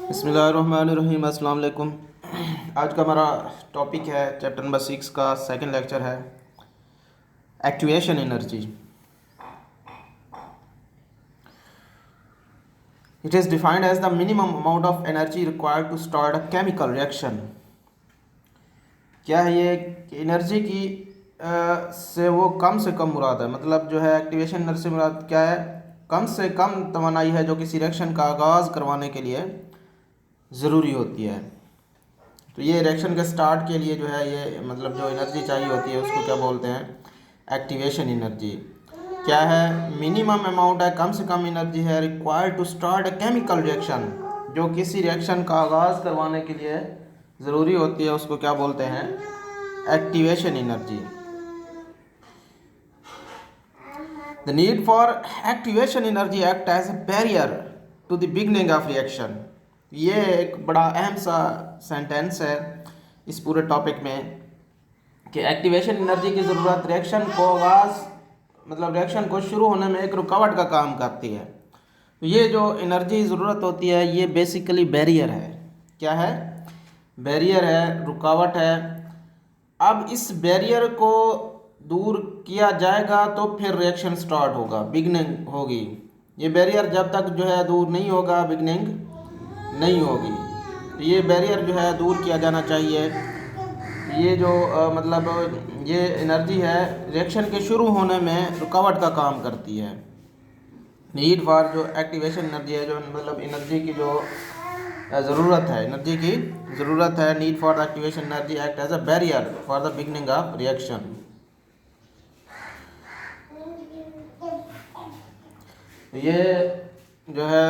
बिस्मिल्लाहिर्रहमानिर्रहीम। अस्सलाम वालेकुम। आज का हमारा टॉपिक है चैप्टर नंबर 6 का सेकंड लेक्चर है activation energy. It is defined as the minimum amount of energy required to start a chemical reaction. क्या है ये एनर्जी की से वो कम से कम मुराद है, मतलब जो है एक्टिवेशन एनर्जी से मुराद क्या है, कम से कम तवानाई है जो किसी रिएक्शन का आगाज़ करवाने के लिए ज़रूरी होती है। तो ये रिएक्शन के स्टार्ट के लिए जो है ये मतलब जो एनर्जी चाहिए होती है उसको क्या बोलते हैं, एक्टिवेशन एनर्जी। क्या है, मिनिमम अमाउंट है, कम से कम एनर्जी है required to start a chemical reaction, जो किसी रिएक्शन का आगाज़ करवाने के लिए ज़रूरी होती है, उसको क्या बोलते हैं, activation energy. The need for activation energy act as a barrier to the beginning of reaction. ये एक बड़ा अहम सा सेंटेंस है इस पूरे टॉपिक में कि एक्टिवेशन एनर्जी की ज़रूरत रिएक्शन को आगाज़ मतलब रिएक्शन को शुरू होने में एक रुकावट का काम करती है। तो ये जो एनर्जी ज़रूरत होती है ये बेसिकली बैरियर है। क्या है, बैरियर है, रुकावट है। अब इस बैरियर को दूर किया जाएगा तो फिर रिएक्शन स्टार्ट होगा, बिगनिंग होगी। ये बैरियर जब तक जो है दूर नहीं होगा बिगनिंग नहीं होगी। तो ये बैरियर जो है दूर किया जाना चाहिए। ये जो मतलब ये एनर्जी है रिएक्शन के शुरू होने में रुकावट का काम करती है। नीड फॉर जो एक्टिवेशन एनर्जी है, जो मतलब एनर्जी की जो ज़रूरत है, एनर्जी की ज़रूरत है, need for the activation energy act as a barrier for the beginning of reaction. ये जो है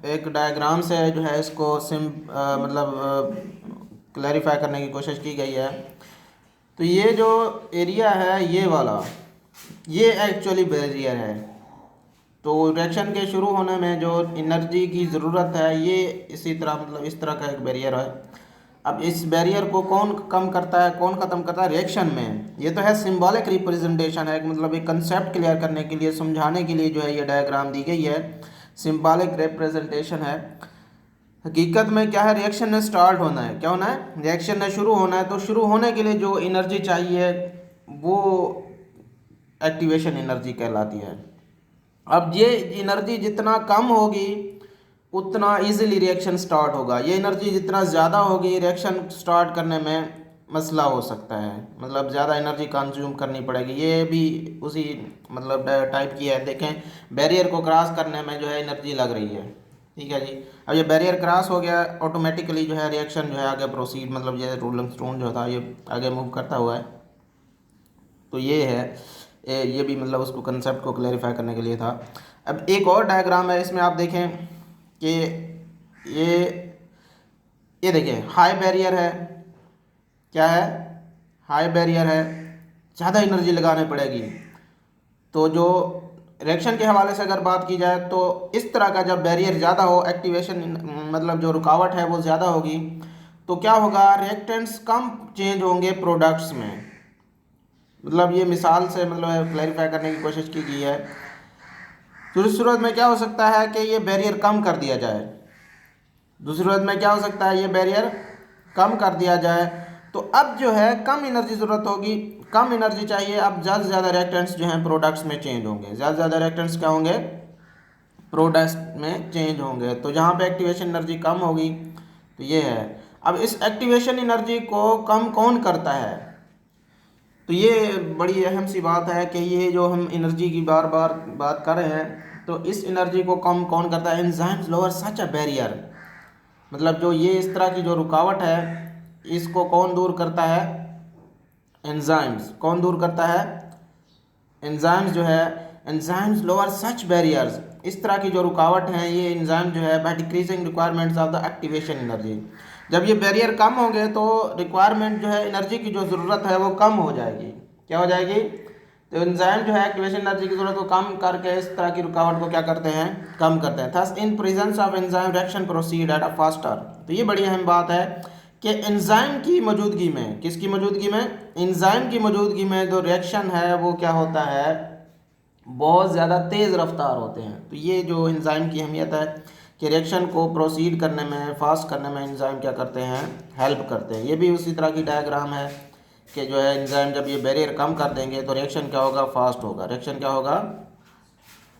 एक डायग्राम से जो है इसको मतलब क्लैरिफाई करने की कोशिश की गई है। तो ये जो एरिया है ये वाला, ये एक्चुअली बैरियर है। तो रिएक्शन के शुरू होने में जो एनर्जी की ज़रूरत है ये इसी तरह मतलब इस तरह का एक बैरियर है। अब इस बैरियर को कौन कम करता है, कौन ख़त्म करता है, रिएक्शन में। ये तो है सिंबॉलिक रिप्रेजेंटेशन है, मतलब एक कंसेप्ट क्लियर करने के लिए, समझाने के लिए जो है ये डायग्राम दी गई है, सिंबॉलिक रिप्रेजेंटेशन है। हकीकत में क्या है, रिएक्शन ने स्टार्ट होना है, क्या होना है, रिएक्शन ने शुरू होना है। तो शुरू होने के लिए जो एनर्जी चाहिए वो एक्टिवेशन एनर्जी कहलाती है। अब ये एनर्जी जितना कम होगी उतना इजीली रिएक्शन स्टार्ट होगा। ये एनर्जी जितना ज़्यादा होगी रिएक्शन स्टार्ट करने में मसला हो सकता है, मतलब ज़्यादा एनर्जी कंज्यूम करनी पड़ेगी। ये भी उसी मतलब टाइप की है। देखें, बैरियर को क्रॉस करने में जो है एनर्जी लग रही है, ठीक है जी। अब ये बैरियर क्रॉस हो गया, ऑटोमेटिकली जो है रिएक्शन जो है आगे प्रोसीड, मतलब ये रोलिंग स्टोन जो था ये आगे मूव करता हुआ है। तो ये है ये भी मतलब उसको कंसेप्ट को क्लैरिफाई करने के लिए था। अब एक और डायग्राम है, इसमें आप देखें कि ये ये देखें हाई बैरियर है। क्या है, हाई बैरियर है, ज़्यादा एनर्जी लगानी पड़ेगी। तो जो रिएक्शन के हवाले से अगर बात की जाए तो इस तरह का जब बैरियर ज़्यादा हो, एक्टिवेशन मतलब जो रुकावट है वो ज़्यादा होगी, तो क्या होगा, रिएक्टेंट्स कम चेंज होंगे प्रोडक्ट्स में। मतलब ये मिसाल से मतलब क्लैरिफाई करने की कोशिश की गई है। दूसरी सूरत में क्या हो सकता है कि ये बैरियर कम कर दिया जाए, दूसरी सूरत में क्या हो सकता है, ये बैरियर कम कर दिया जाए। तो अब जो है कम एनर्जी ज़रूरत होगी, कम एनर्जी चाहिए। अब ज़्यादा से ज़्यादा रिएक्टेंट्स जो हैं प्रोडक्ट्स में चेंज होंगे, ज़्यादा से ज़्यादा रिएक्टेंट्स क्या होंगे, प्रोडक्ट्स में चेंज होंगे। तो जहाँ पे एक्टिवेशन एनर्जी कम होगी तो ये है। अब इस एक्टिवेशन एनर्जी को कम कौन करता है, तो ये बड़ी अहम सी बात है कि ये जो हम एनर्जी की बार बार बात कर रहे हैं, तो इस एनर्जी को कम कौन करता है, enzymes lower such a barrier. मतलब जो ये इस तरह की जो रुकावट है इसको कौन दूर करता है, एंजाइम्स। कौन दूर करता है, एंजाइम्स जो है, एंजाइम्स लोअर सच बैरियर्स। इस तरह की जो रुकावट हैं ये एंजाइम जो है by decreasing requirements of the activation energy. जब ये बैरियर कम होंगे तो रिक्वायरमेंट जो है एनर्जी की जो ज़रूरत है वो कम हो जाएगी। क्या हो जाएगी, तो एंजाइम जो है एक्टिवेशन एनर्जी की ज़रूरत को कम करके इस तरह की रुकावट को क्या करते हैं, कम करते हैं। Thus in presence of enzyme reaction proceed at a faster. तो ये बड़ी अहम बात है कि एंजाइम की मौजूदगी में, किसकी मौजूदगी में, एंजाइम की मौजूदगी में जो रिएक्शन है वो क्या होता है, बहुत ज़्यादा तेज़ रफ्तार होते हैं। तो ये जो एंजाइम की अहमियत है कि रिएक्शन को प्रोसीड करने में, फास्ट करने में एंजाइम क्या करते हैं, हेल्प करते हैं। ये भी उसी तरह की डायग्राम है कि जो है एंजाइम जब ये बैरियर कम कर देंगे तो रिएक्शन क्या होगा, फास्ट होगा। रिएक्शन क्या होगा,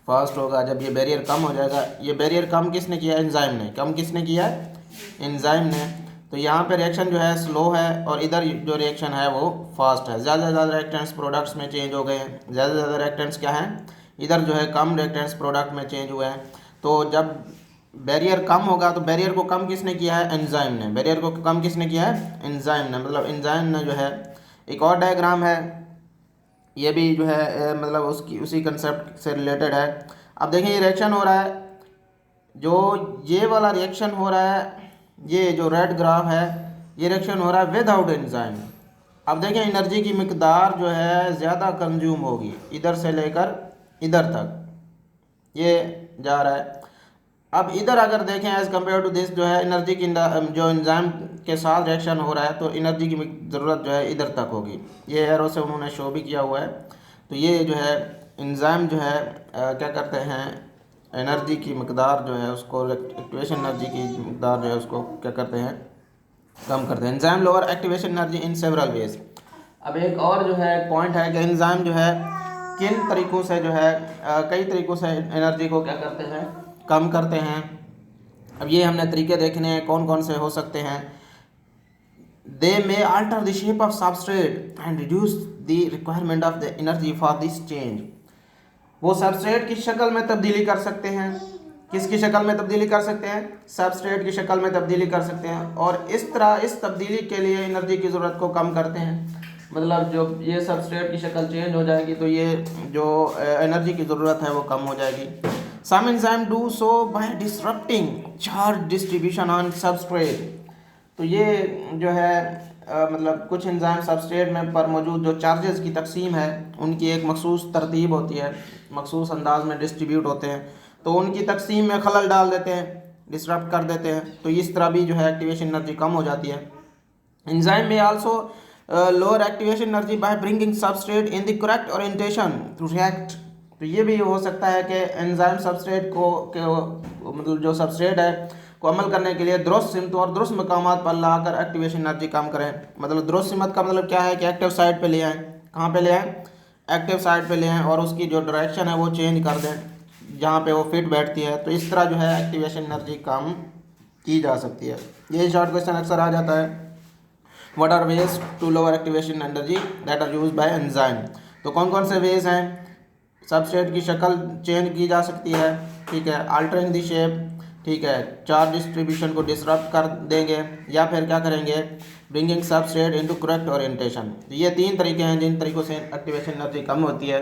फास्ट होगा। जब ये बैरियर कम हो जाएगा, ये बैरियर कम किसने किया, एंजाइम ने। कम किसने किया है, एंजाइम ने। तो यहाँ पे रिएक्शन जो है स्लो है और इधर जो रिएक्शन है वो फास्ट है। ज़्यादा से ज़्यादा रिएक्टेंट्स प्रोडक्ट्स में चेंज हो गए हैं। ज़्यादा से ज़्यादा रिएक्टेंट्स क्या हैं, इधर जो है कम रिएक्टेंट्स प्रोडक्ट में चेंज हुए हैं। तो जब बैरियर कम होगा तो बैरियर को कम किसने किया है, एंजाइम ने। बैरियर को कम किसने किया है, एंजाइम ने। मतलब एंजाइम ने जो है, एक और डायग्राम है ये भी जो है मतलब उसी कंसेप्ट से रिलेटेड है। अब देखिए ये रिएक्शन हो रहा है, जो ये वाला रिएक्शन हो रहा है, ये जो रेड ग्राफ है, ये रिएक्शन हो रहा है विदाउट एंजाइम। अब देखें एनर्जी की मिकदार जो है ज़्यादा कंज्यूम होगी, इधर से लेकर इधर तक ये जा रहा है। अब इधर अगर देखें एज़ कम्पेयर टू दिस, जो है एनर्जी की जो एंजाइम के साथ रिएक्शन हो रहा है तो एनर्जी की ज़रूरत जो है इधर तक होगी। ये एरो से उन्होंने शो भी किया हुआ है। तो ये जो है एंजाइम जो है क्या करते हैं, एनर्जी की मकदार जो है उसको, एक्टिवेशन एनर्जी की मकदार जो है उसको क्या करते हैं, कम करते हैं। Enzyme lower activation energy in several ways. अब एक और जो है पॉइंट है कि एंजाइम जो है किन तरीक़ों से जो है कई तरीक़ों से एनर्जी को क्या करते हैं, कम करते हैं। अब ये हमने तरीके देखने हैं कौन कौन से हो सकते हैं। They may alter the shape of substrate and reduce the requirement of the energy for this change. वो सबस्ट्रेट की शक्ल में तब्दीली कर सकते हैं। किसकी शक्ल में तब्दीली कर सकते हैं, सबस्ट्रेट की शक्ल में तब्दीली कर सकते हैं। और इस तरह इस तब्दीली के लिए एनर्जी की ज़रूरत को कम करते हैं। मतलब जो ये सबस्ट्रेट की शक्ल चेंज हो जाएगी तो ये जो एनर्जी की ज़रूरत है वो कम हो जाएगी। Some enzyme do so by disrupting charge distribution on substrate. तो ये जो है मतलब कुछ एंजाइम सबस्ट्रेट में पर मौजूद जो चार्जेस की तकसीम है उनकी एक मखसूस तरतीब होती है, मखसूस अंदाज में डिस्ट्रीब्यूट होते हैं, तो उनकी तकसीम में खलल डाल देते हैं, डिसरप्ट कर देते हैं। तो इस तरह भी जो है एक्टिवेशन एनर्जी कम हो जाती है। Enzyme may also lower activation energy by bringing substrate in the correct orientation to react. तो ये भी हो सकता है कि एंजाइम सबस्ट्रेट को मतलब जो सबस्ट्रेट है को अमल करने के लिए दुरुस्त सिमत और दुरुस्त मकामात पर लाकर एक्टिवेशन एनर्जी कम करें। मतलब दुरुस्त सिमत का मतलब क्या है कि एक्टिव साइड पे ले आएँ। कहाँ पे ले आएँ, एक्टिव साइड पे ले आएँ और उसकी जो डायरेक्शन है वो चेंज कर दें जहाँ पे वो फिट बैठती है। तो इस तरह जो है एक्टिवेशन एनर्जी कम की जा सकती है। ये शॉर्ट क्वेश्चन अक्सर आ जाता है, what are ways to lower activation energy that are used by enzyme. तो कौन कौन से वेज हैं, सबस्ट्रेट की शक्ल चेंज की जा सकती है, ठीक है, अल्टरिंग द शेप, ठीक है, चार्ज डिस्ट्रीब्यूशन को डिसरप्ट कर देंगे, या फिर क्या करेंगे, bringing substrate into correct orientation. तो ये तीन तरीके हैं जिन तरीक़ों से एक्टिवेशन एनर्जी कम होती है।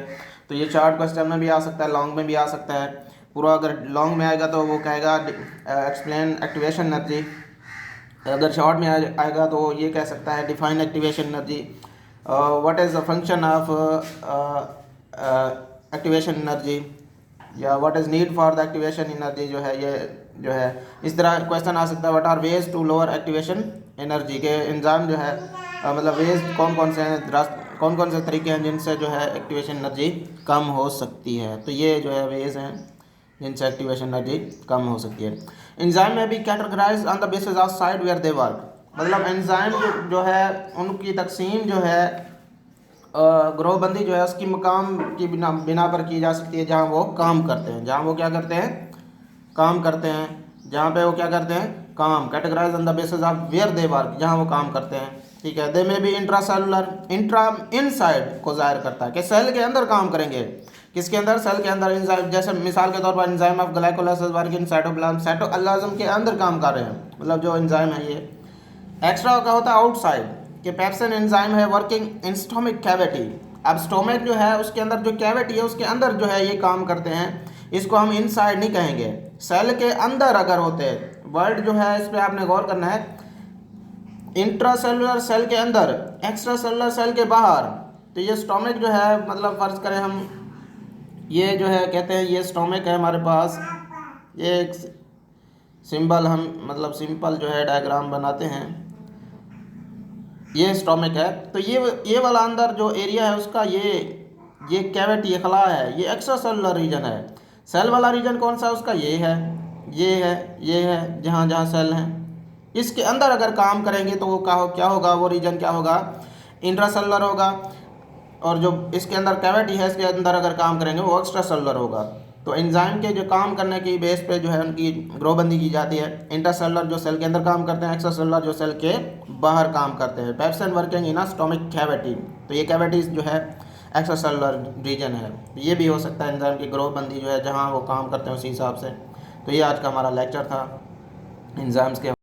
तो ये शॉर्ट क्वेश्चन में भी आ सकता है, लॉन्ग में भी आ सकता है। पूरा अगर लॉन्ग में आएगा तो वो कहेगा एक्सप्लेन एक्टिवेशन एनर्जी, अगर शॉर्ट में आएगा तो ये कह सकता है define activation energy, what is the function of activation energy, या what is need for the activation energy. जो है ये जो है इस तरह क्वेश्चन आ सकता है, what are ways to lower activation energy के एंजाइम जो है मतलब वेज कौन कौन से हैं, कौन कौन से तरीके हैं जिनसे जो है एक्टिवेशन एनर्जी कम हो सकती है। तो ये जो है वेज हैं जिनसे एक्टिवेशन एनर्जी कम हो सकती है। एंजाइम में भी categorize on the basis of side where they work. मतलब एंजाइम जो है उनकी तकसीम जो है ग्रोहबंदी जो है उसकी मकाम की बिना पर की जा सकती है, जहाँ वो काम करते हैं, जहाँ वो क्या करते हैं, काम करते हैं, जहाँ पे वो क्या करते हैं, काम। Categorize on the basis of where they work, जहाँ वो काम करते हैं, ठीक है। दे में भी इंट्रा सेलुलर, इंट्रा इनसाइड को जाहिर करता है कि सेल के अंदर काम करेंगे। किसके अंदर, सेल के अंदर। एंजाइम जैसे मिसाल के तौर पर enzyme of glycolysis work in cytoplasm, cytoplasm के अंदर काम कर रहे हैं। मतलब जो एंजाइम है ये एक्स्ट्रा का होता है आउटसाइड, कि पेप्सिन एंजाइम है वर्किंग इन स्टोमिक कैविटी। अब स्टोमिक जो है उसके अंदर जो कैविटी है उसके अंदर जो है ये काम करते हैं। इसको हम इनसाइड नहीं कहेंगे, सेल के अंदर अगर होते हैं। वर्ड जो है इस पर आपने गौर करना है, इंट्रासेलुलर सेल के अंदर, एक्स्ट्रा सेलुलर सेल के बाहर। तो ये स्टोमिक जो है मतलब फ़र्ज़ करें हम ये जो है कहते हैं ये स्टोमिक है हमारे पास, ये एक सिंबल हम मतलब सिंपल जो है डायग्राम बनाते हैं, ये स्टोमिक है। तो ये वाला अंदर जो एरिया है उसका ये कैविटी खला है, ये एक्स्ट्रा सेलुलर रीजन है। सेल वाला रीजन कौन सा उसका, ये है, ये है जहाँ जहाँ सेल हैं, इसके अंदर अगर काम करेंगे तो वो क्या होगा, वो रीजन क्या होगा, इंट्रासेलुलर होगा। और जो इसके अंदर कैविटी है, इसके अंदर अगर काम करेंगे वो एक्स्ट्रा सेलुलर होगा। तो एंजाइम के जो काम करने की बेस पे जो है उनकी ग्रोबंदी की जाती है। इंट्रासेलुलर जो सेल के अंदर काम करते हैं, एक्स्ट्रा सेलुलर जो सेल के बाहर काम करते हैं। Pepsin working in stomach cavity, तो ये कैविटीज जो है एक्स्ट्रा सेलुलर रीजन है। ये भी हो सकता है एंजाइम की ग्रोबंदी जो है जहाँ वो काम करते हैं उसी हिसाब से। तो ये आज का हमारा लेक्चर था एंजाइम्स के